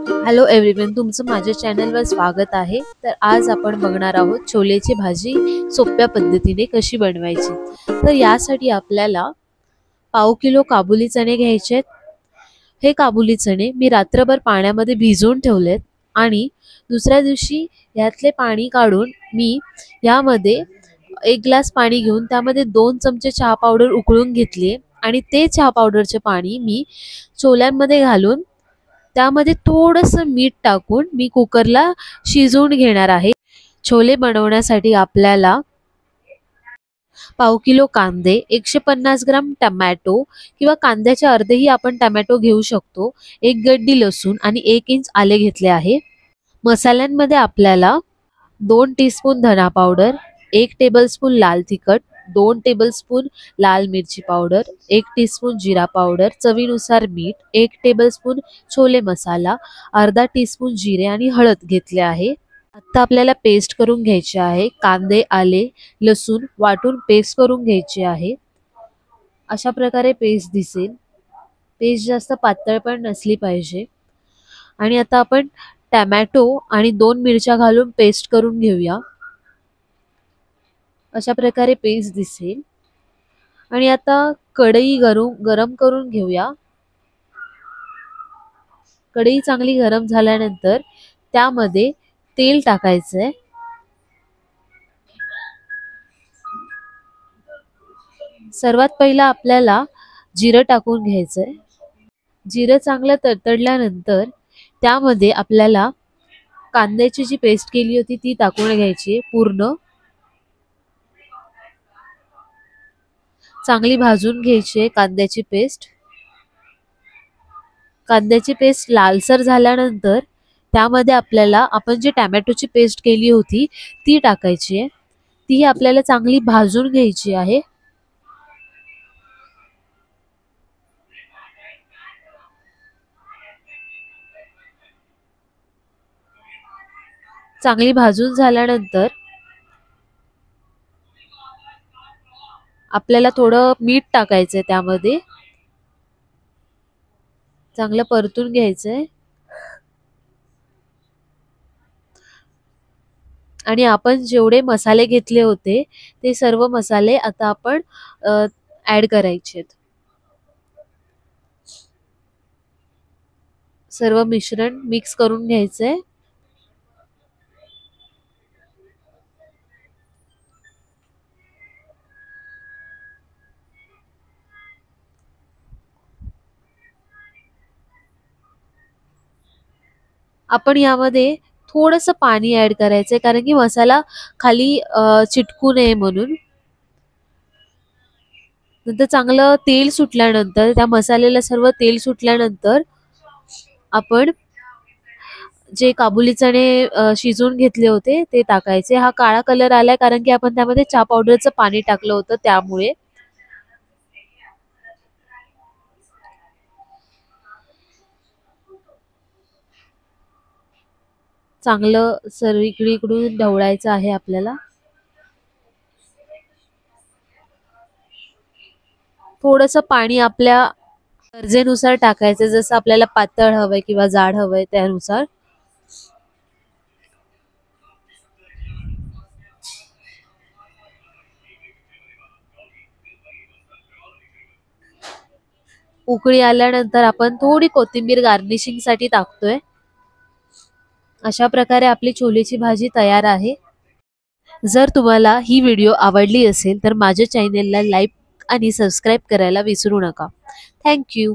Hello everyone, तुमचं माझ्या चॅनलवर स्वागत आहे। तर आज आपण बघणार आहोत छोलेची भाजी सोप्या पद्धतीने कशी बनवायची। तर यासाठी आपल्याला पाव किलो काबुली चणे घ्यायचे आहेत। हे काबुली चणे मी रात्रभर पाण्यामध्ये भिजवून ठेवलेत आणि दुसऱ्या दिवशी यातले पाणी काढून मी यामध्ये 1 ग्लास पाणी घेऊन त्यामध्ये 2 चमचे चहा पावडर उकळून घेतली आणि ते चहा पावडरचे पाणी मी छोल्यांमध्ये घालून त्यामध्ये थोडंसं मीठ टाकून मी कुकरला शिजवून घेणार आहे। छोले बनवण्यासाठी आपल्याला पाव किलो कांदे, 150 ग्राम टोमॅटो किंवा कांद्याच्या अर्धेही आपण टोमॅटो घेऊ शकतो, 1 गड्डी लसूण आणि 1 इंच आले घेतले आहे। मसाल्यांमध्ये आपल्याला 2 टीस्पून धना पावडर, 1 टेबलस्पून लाल तिखट, 2 टेबलस्पून लाल मिरची पावडर, 1 टीस्पून जीरा पावडर, चवीनुसार मीठ, 1 टेबलस्पून छोले मसाला, अर्धा टीस्पून जिरे आणि हळद घेतले आहे। आता आपल्याला पेस्ट करून घ्यायची आहे। कांदे, आले, लसूण वाटून पेस्ट करून घ्यायची आहे। अशा प्रकारे पेस्ट दिसेल। पेस्ट जास्त पातळ पण नसली पाहिजे। आणि आता आपण टोमॅटो आणि 2 मिरच्या घालून पेस्ट करून घेऊया। अशा प्रकारे पेस्ट दिसेल। आणि आता कढई गरम करून घेऊया। कढई चांगली गरम झाल्यानंतर त्यामध्ये तेल टाकायचंय। सर्वात पहिला आपल्याला जिरं टाकून घ्यायचंय। जिरं चांगलं तडतडल्यानंतर त्यामध्ये आपल्याला कांद्याची जी पेस्ट केली होती ती टाकून घ्यायची पूर्ण। चांगली भाजून घ्यायची आहे कांद्याची पेस्ट। कांद्याची पेस्ट लालसर झाल्यानंतर त्यामध्ये आपल्याला आपण जी टोमॅटोची पेस्ट केली होती ती टाकायची आहे। ती आपल्याला चांगली भाजून घ्यायची आहे। चांगली भाजून झाल्यानंतर आपल्याला थोडं मीठ टाकायचंय त्यामध्ये। चांगलं परतून घ्यायचंय। आणि आपण जेवढे मसाले घेतले होते ते सर्व मसाले आता आपण ऍड करायचे आहेत। सर्व मिश्रण मिक्स करून घ्यायचंय। आपण यामध्ये थोडंसं पाणी ऍड करायचंय कारण की मसाला खाली चिटकू नये म्हणून। नंतर चांगलं तेल सुटल्यानंतर त्या मसाल्याला सर्व तेल सुटल्यानंतर आपण जे काबुली चणे शिजवून घेतले होते ते टाकायचे। हा काळा कलर आलाय कारण की आपण त्यामध्ये चहा पावडरचं पाणी टाकलं होतं त्यामुळे। चांगलं सर्वीकडून ढवळायचं आहे आपल्याला। थोडंसं पाणी आपल्या गरजेनुसार टाकायचं, जसं आपल्याला पातळ हवंय किंवा जाड हवंय त्यानुसार। उकळी आल्यानंतर आपण थोडी कोथिंबीर गार्निशिंग साठी टाकतोय। अशा प्रकारे आपली छोलेची भाजी तयार आहे। जर तुम्हाला ही व्हिडिओ आवडली असेल तर माझ्या चॅनेलला लाईक आणि सबस्क्राईब करायला विसरू नका। Thank you.